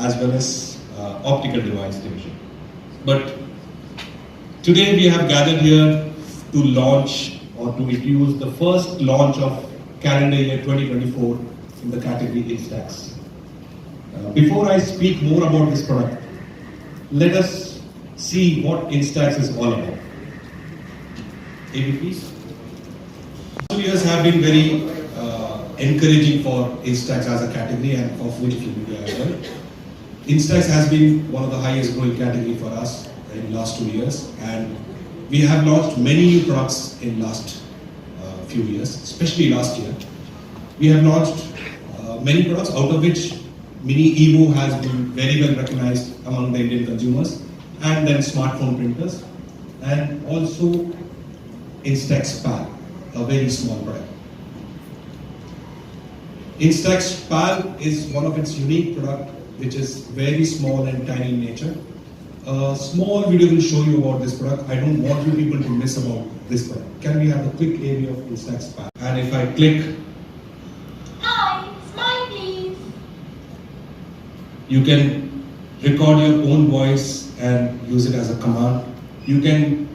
as well as optical device division. But today we have gathered here to launch or to introduce the first launch of calendar year 2024 in the category Instax. Before I speak more about this product, let us see what Instax is all about. AV please. 2 years have been very encouraging for Instax as a category and for Fujifilm Video as well. Instax has been one of the highest growing category for us in the last 2 years, and we have launched many new products in last few years, especially last year. We have launched many products, out of which Mini Evo has been very well recognized among the Indian consumers, and then smartphone printers, and also Instax PAL, a very small product. Instax PAL is one of its unique product, which is very small and tiny in nature. A small video will show you about this product. I don't want you people to miss about this product. Can we have a quick AV of Instax PAL? And if I click, hi, smile please. You can record your own voice and use it as a command. You can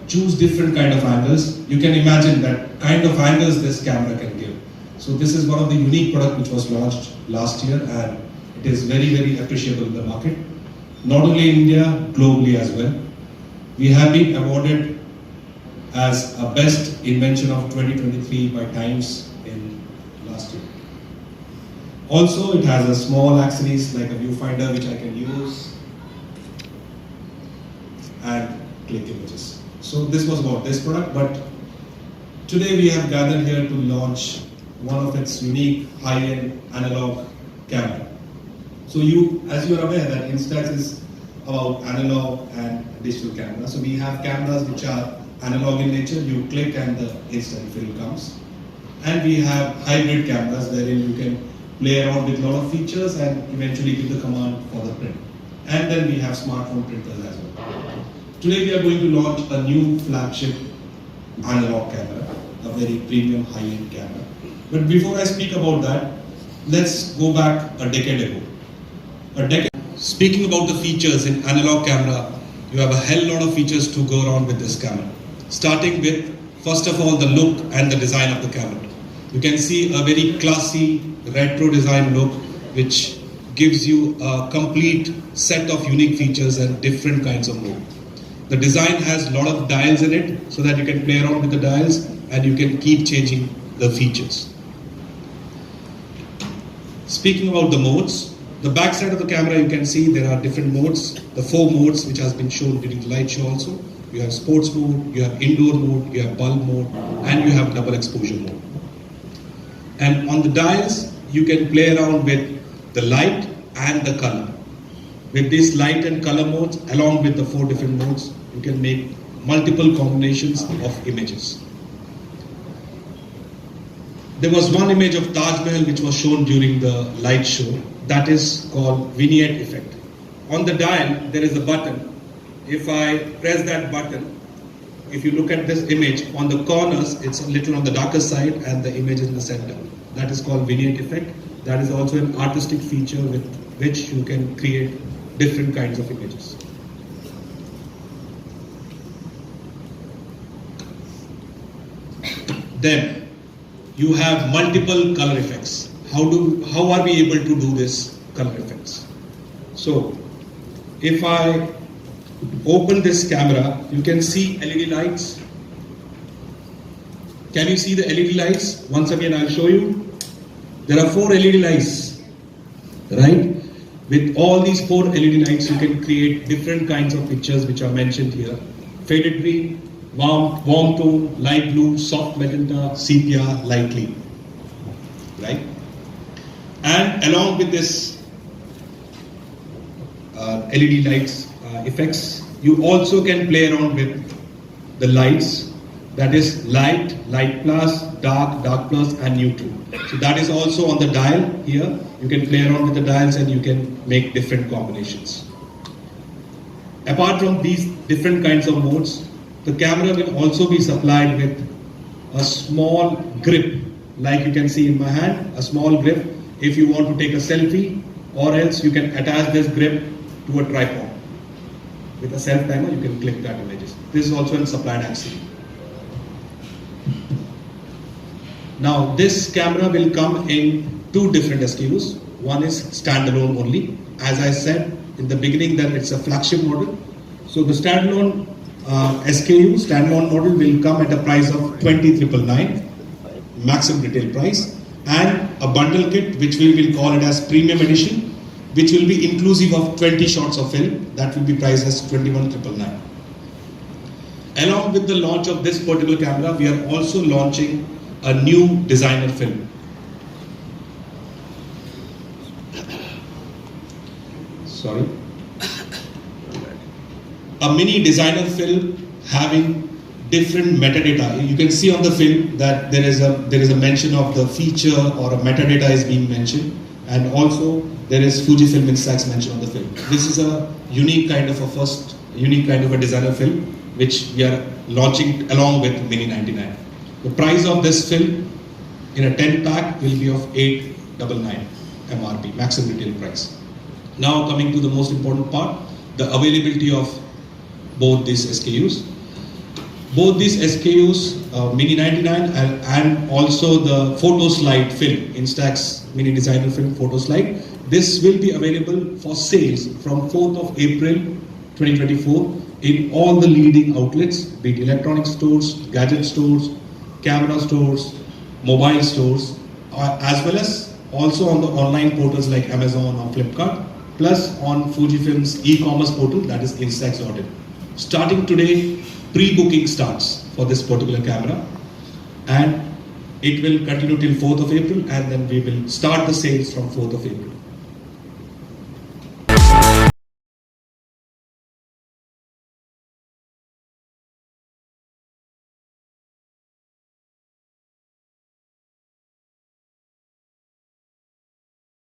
choose different kind of angles. You can imagine that kind of angles this camera can give. So this is one of the unique product which was launched last year, and it is very, very appreciable in the market. Not only in India, globally as well. We have been awarded as a best invention of 2023 by Times in last year. Also, it has a small accessories like a viewfinder which I can use and click images. So this was about this product, but today we have gathered here to launch one of its unique high-end analog camera. So as you are aware that Instax is about analog and digital camera. So we have cameras which are analog in nature. You click and the instant film comes. And we have hybrid cameras wherein you can play around with a lot of features and eventually give the command for the print. And then we have smartphone printers as well. Today we are going to launch a new flagship analog camera, a very premium high-end camera. But before I speak about that, let's go back a decade ago. Speaking about the features in analog camera, you have a hell lot of features to go around with this camera. Starting with, first of all, the look and the design of the camera. You can see a very classy retro design look which gives you a complete set of unique features and different kinds of mode. The design has a lot of dials in it so that you can play around with the dials and you can keep changing the features. Speaking about the modes, the back side of the camera you can see there are different modes. The 4 modes which has been shown during the light show also. You have sports mode, you have indoor mode, you have bulb mode, and you have double exposure mode. And on the dials you can play around with the light and the color. With these light and color modes along with the 4 different modes, you can make multiple combinations of images. There was one image of Taj Mahal which was shown during the light show. That is called vignette effect. On the dial, there is a button. If I press that button, if you look at this image, on the corners, it's a little on the darker side and the image is in the center. That is called vignette effect. That is also an artistic feature with which you can create different kinds of images. Then, you have multiple color effects. How are we able to do this color effects? So, if I open this camera, you can see LED lights. Can you see the LED lights? Once again, I'll show you. There are 4 LED lights, right? With all these 4 LED lights, you can create different kinds of pictures which are mentioned here. Faded green, warm tone, light blue, soft magenta, sepia, light green, right? And along with this LED lights effects, you also can play around with the lights, that is light, light plus, dark, dark plus, and neutral. So that is also on the dial here. You can play around with the dials and you can make different combinations. Apart from these different kinds of modes, the camera will also be supplied with a small grip, like you can see in my hand, a small grip. If you want to take a selfie, or else you can attach this grip to a tripod. With a self timer, you can click that images. This is also in supplied accessory. Now this camera will come in two different SKUs. One is standalone only. As I said in the beginning that it's a flagship model. So the standalone standalone model will come at a price of 20,999, maximum retail price, and a bundle kit which we will call it as premium edition, which will be inclusive of 20 shots of film, that will be priced as 21,999. Along with the launch of this particular camera, we are also launching a new designer film. Sorry. A mini designer film having different metadata. You can see on the film that there is a mention of the feature or a metadata is being mentioned, and also there is Fujifilm Instax mentioned on the film. This is a unique kind of a designer film which we are launching along with Mini 99. The price of this film in a 10 pack will be of 899 MRP, maximum retail price. Now coming to the most important part, the availability of both these SKUs. Both these SKUs, Mini 99 and also the photo slide film, Instax Mini Designer Film Photo Slide, this will be available for sales from 4th of April 2024 in all the leading outlets, be it electronic stores, gadget stores, camera stores, mobile stores, as well as also on the online portals like Amazon or Flipkart, plus on Fujifilm's e-commerce portal, that is instax.in. Starting today, pre-booking starts for this particular camera, and it will continue till 4th of April, and then we will start the sales from 4th of April.